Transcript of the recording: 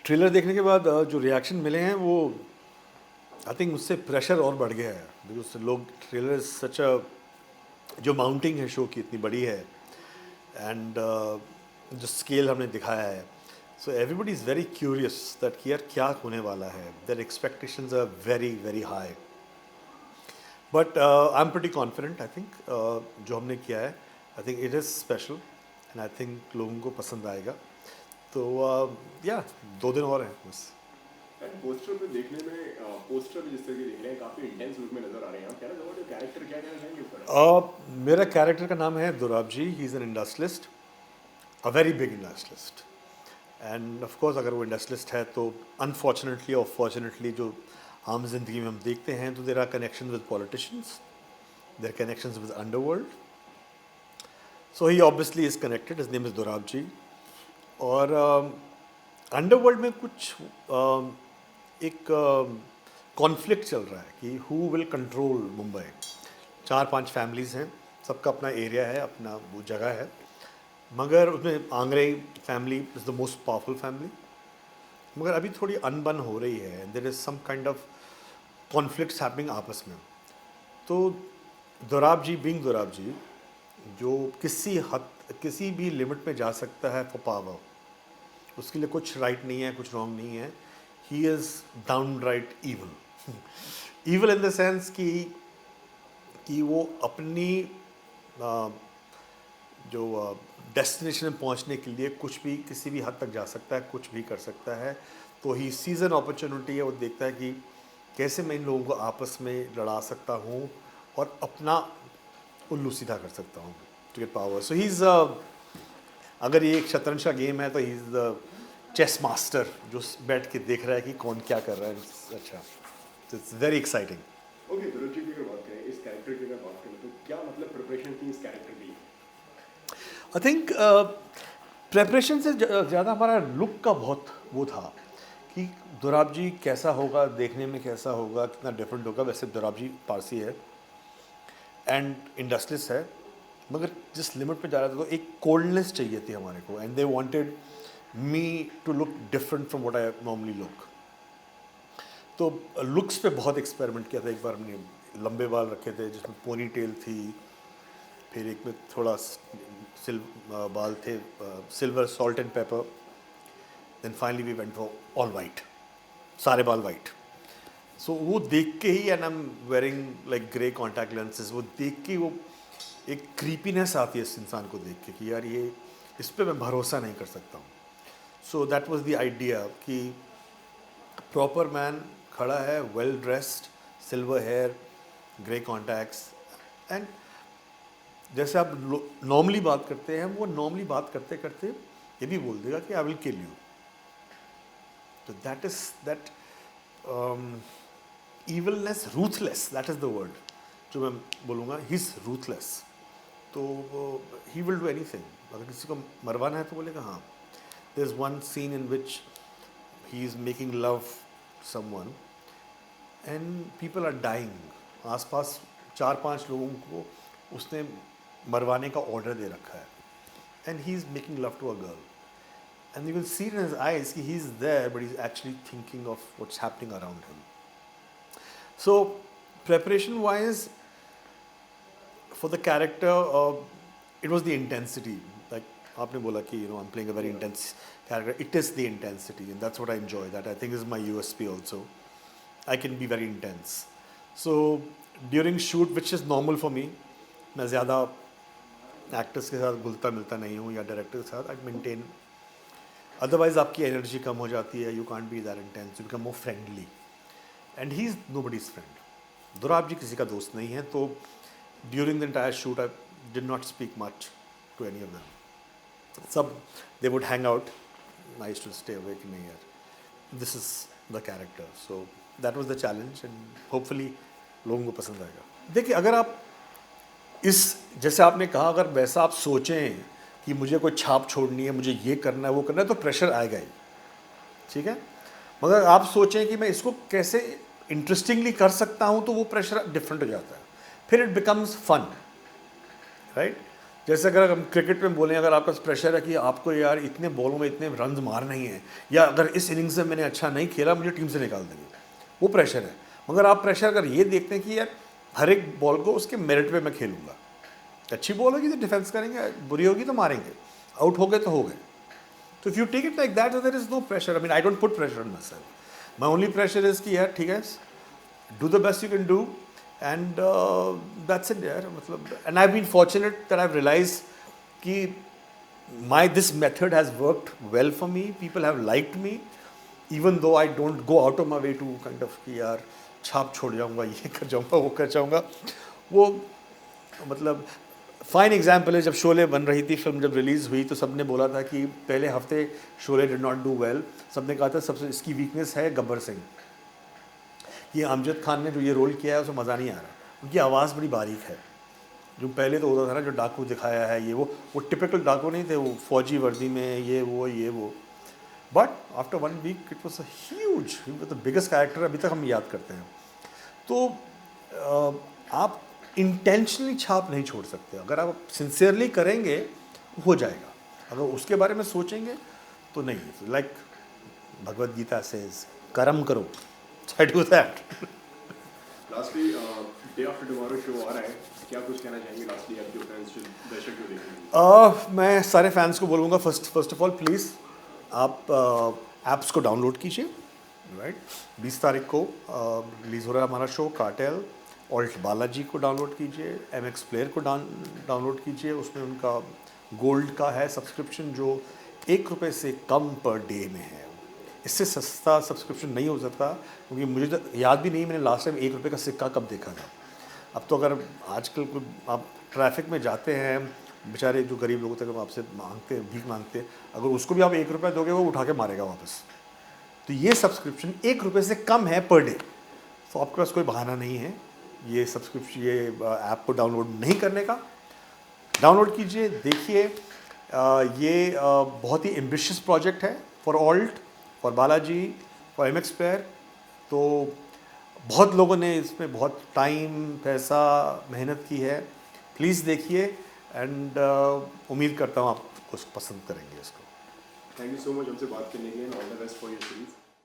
Trailer देखने के बाद जो रिएक्शन मिले हैं वो आई थिंक उससे प्रेशर और बढ़ गया है बिकॉज लोग ट्रेलर सच अ जो माउंटिंग है शो की इतनी बड़ी है एंड जो स्केल हमने दिखाया है so everybody is very curious that कि यार क्या होने वाला है there expectations are very very high but I am pretty confident I think जो हमने किया है I think it is special and I think लोगों को पसंद आएगा तो या 2 दिन और हैं बस। एंड पोस्टर पे देखने में पोस्टर भी जिस तरह के दिख रहे हैं काफी इंटेंस लुक में नजर आ रहे हैं। आप कहना चाहोगे कैरेक्टर क्या कहना चाहेंगे इस पर? मेरा कैरेक्टर का नाम है Durab ji he is an industrialist a very big industrialist and of course अगर वो इंडस्ट्रियलिस्ट है तो अनफॉर्चुनेटली और फॉर्चुनेटली जो आम जिंदगी में हम देखते हैं तो there are connection with politicians there connection with underworld so he obviously is connected his name is Durab ji और अंडरवर्ल्ड में कुछ एक कॉन्फ्लिक्ट चल रहा है कि who will control Mumbai 4-5 families हैं सबका अपना एरिया है अपना वो जगह है मगर उसमें Angre family is the most powerful family मगर अभी थोड़ी अनबन हो रही है there is some kind of conflicts happening आपस में तो दुराब जी बीइंग दुराब जी जो किसी भी लिमिट में जा सकता है फॉर पावर उसके लिए कुछ राइट नहीं है कुछ रॉन्ग नहीं है he is down right evil in the sense कि वो अपनी जो डेस्टिनेशन में पहुंचने के लिए कुछ भी किसी भी हद तक जा सकता है कुछ भी कर सकता है तो ही सीज़ एन अपॉर्चुनिटी है वो देखता है कि कैसे मैं इन लोगों को आपस में लड़ा सकता हूँ और अपना उल्लू सीधा कर सकता हूँ to get power so he is अगर ये एक शतरंज का गेम है तो he is the chess master जो बैठ के देख रहा है कि कौन क्या कर रहा है अच्छा इट्स वेरी एक्साइटिंग। ओके दुर्ग जी की अगर बात करें इस कैरेक्टर की अगर बात करें तो क्या मतलब प्रिपरेशन थी इस कैरेक्टर की? आई थिंक प्रेपरेशन से ज़्यादा हमारा लुक का बहुत वो था कि दुराब जी कैसा होगा देखने में कैसा होगा कितना डिफरेंट होगा वैसे दुराब जी पारसी है एंड इंडस्ट्रियलिस्ट है मगर जिस लिमिट पे जा रहा था तो एक कोल्डनेस चाहिए थी हमारे को and they wanted me to look different from what I normally look तो लुक्स पे बहुत एक्सपेरिमेंट किया था एक बार हमने लंबे बाल रखे थे जिसमें पोनी टेल थी फिर एक में थोड़ा बाल थे silver salt and pepper then finally we went for all white सारे बाल वाइट सो वो देख के ही and I am wearing like grey contact lenses वो देख के वो एक क्रीपीनेस आती है इस इंसान को देख के कि यार ये इस पर मैं भरोसा नहीं कर सकता हूँ so that was the idea कि प्रॉपर मैन खड़ा है well dressed silver hair grey contacts and जैसे आप नॉर्मली बात करते हैं वो नॉर्मली बात करते करते ये भी बोल देगा कि आई विल किल यू तो that is that evilness ruthless that is the word जो मैं बोलूँगा he is ruthless तो he will do anything अगर किसी को मरवाना है तो बोलेगा हाँ there is one scene in which he is making love someone and people are dying आसपास 4-5 लोगों को उसने मरवाने का ऑर्डर दे रखा है and he is making love to a girl and you will see it in his eyes कि he is there but he is actually thinking of what's happening around him. So preparation wise for the character it was the intensity like आपने बोला कि you know I'm playing a very intense character it is the intensity and that's what I enjoy that I think is my USP also I can be very intense so during shoot which is normal for me मैं ज़्यादा actors के साथ घुलता मिलता नहीं हूँ या director के साथ I maintain otherwise आपकी एनर्जी कम हो जाती है you can't be that intense you become more friendly and he is nobody's friend Dorab जी किसी का दोस्त नहीं है तो during the entire shoot I did not speak much to any of them सब they would hang out I used to stay away कि नहीं यार this is the character so that was the challenge and hopefully लोगों को पसंद आएगा। देखिए अगर आप इस जैसे आपने कहा अगर वैसा आप सोचें कि मुझे कोई छाप छोड़नी है मुझे ये करना है वो करना है तो प्रेशर आएगा ही ठीक है मगर आप सोचें कि मैं इसको कैसे इंटरेस्टिंगली कर सकता हूँ तो वो प्रेशर डिफरेंट हो जाता है फिर इट बिकम्स फन राइट जैसे अगर हम क्रिकेट में बोलें, अगर आपका प्रेशर है कि आपको यार इतने बॉलों में इतने रन मारने ही हैं, या अगर इस इनिंग्स में मैंने अच्छा नहीं खेला मुझे टीम से निकाल देंगे, वो प्रेशर है। मगर आप प्रेशर अगर ये देखते हैं कि यार हर एक बॉल को उसके मेरिट पे मैं खेलूंगा, अच्छी बॉल होगी तो डिफेंस करेंगे, बुरी होगी तो मारेंगे, आउट हो गए तो हो गए। तो if you take it like that, there is no pressure. I mean I don't put pressure on myself. My only pressure is कि यार ठीक है, do the best you can do, and that's it यार, मतलब and I've been fortunate that I've realized कि this method has worked well for me. People have liked me even though I don't go out of my way to kind of कि यार छाप छोड़ जाऊंगा, ये कर जाऊंगा, वो कर जाऊंगा। वो मतलब फाइन एग्जाम्पल है, जब शोले बन रही थी, फिल्म जब रिलीज़ हुई तो सबने बोला था कि पहले हफ्ते Sholay did not do well. सबने कहा था सबसे इसकी वीकनेस है गब्बर सिंह, ये अमजद खान ने जो ये रोल किया है उसे मज़ा नहीं आ रहा, उनकी आवाज़ बड़ी बारीक है। जो पहले तो होता था ना, जो डाकू दिखाया है ये वो टिपिकल डाकू नहीं थे, वो फौजी वर्दी में ये वो। But after 1 week it was a huge, the biggest character अभी तक हम याद करते हैं। तो आप इंटेंशनली छाप नहीं छोड़ सकते, अगर आप सिंसियरली करेंगे हो जाएगा, अगर उसके बारे में सोचेंगे तो नहीं। लाइक भगवद गीता सेज कर्म करो, I do that. Lastly day after tomorrow show आ रहा है, क्या कुछ कहना चाहेंगे लास्टली आपके फैंस जो दर्शक जो देखेंगे? मैं सारे फैंस को बोलूँगा फर्स्ट ऑफ ऑल प्लीज़ आप ऐप्स को डाउनलोड कीजिए, राइट। 20 तारीख को रिलीज़ हो रहा है हमारा शो कार्टेल। ऑल्ट बालाजी को डाउनलोड कीजिए, MX प्लेयर को डाउनलोड कीजिए, उसमें उनका गोल्ड का है सब्सक्रिप्शन जो ₹1 से कम पर डे में है। इससे सस्ता सब्सक्रिप्शन नहीं हो सकता, क्योंकि मुझे तो याद भी नहीं मैंने लास्ट टाइम ₹1 का सिक्का कब देखा था। अब तो अगर आजकल आप ट्रैफिक में जाते हैं, बेचारे जो गरीब लोग होते हैं आपसे मांगते हैं, भीख मांगते हैं, अगर उसको भी आप ₹1 दोगे वो उठा के मारेगा वापस। तो ये सब्सक्रिप्शन ₹1 से कम है पर डे, तो आपके पास कोई बहाना नहीं है ये सब्सक्रिप्शन, ये ऐप को डाउनलोड नहीं करने का। डाउनलोड कीजिए, देखिए। ये बहुत ही एम्बिशियस प्रोजेक्ट है for alt, for Balaji, for MX player. तो बहुत लोगों ने इसमें बहुत टाइम, पैसा, मेहनत की है। प्लीज़ देखिए, एंड उम्मीद करता हूँ आप उसको पसंद करेंगे इसको। थैंक यू सो मच हमसे बात करने के लिए, all the best for your series.